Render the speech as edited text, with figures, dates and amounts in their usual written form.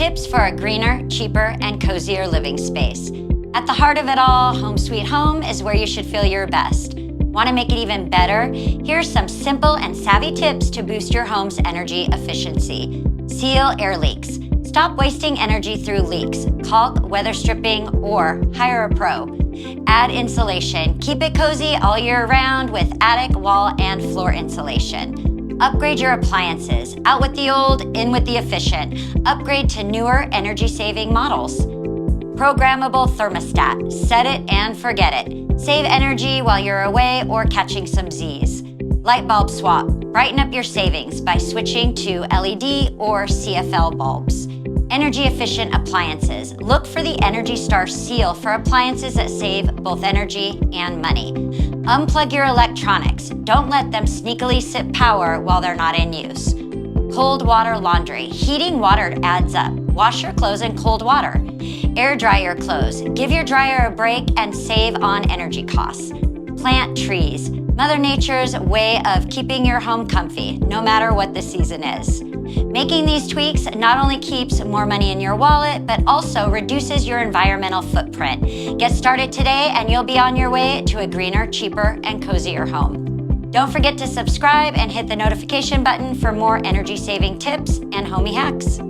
tips for a greener, cheaper, and cozier living space. At the heart of it all, Home Sweet Home is where you should feel your best. Want to make it even better? Here's some simple and savvy tips to boost your home's energy efficiency. Seal air leaks. Stop wasting energy through leaks. Caulk, weather stripping, or hire a pro. Add insulation. Keep it cozy all year round with attic, wall, and floor insulation. Upgrade your appliances. Out with the old, in with the efficient. Upgrade to newer energy-saving models. Programmable thermostat. Set it and forget it. Save energy while you're away or catching some Z's. Light bulb swap. Brighten up your savings by switching to LED or CFL bulbs. Energy efficient appliances. Look for the Energy Star seal for appliances that save both energy and money. Unplug your electronics. Don't let them sneakily sip power while they're not in use. Cold water laundry. Heating water adds up. Wash your clothes in cold water. Air dry your clothes. Give your dryer a break and save on energy costs. Plant trees. Mother Nature's way of keeping your home comfy, no matter what the season is. Making these tweaks not only keeps more money in your wallet, but also reduces your environmental footprint. Get started today and you'll be on your way to a greener, cheaper, and cozier home. Don't forget to subscribe and hit the notification button for more energy-saving tips and homey hacks.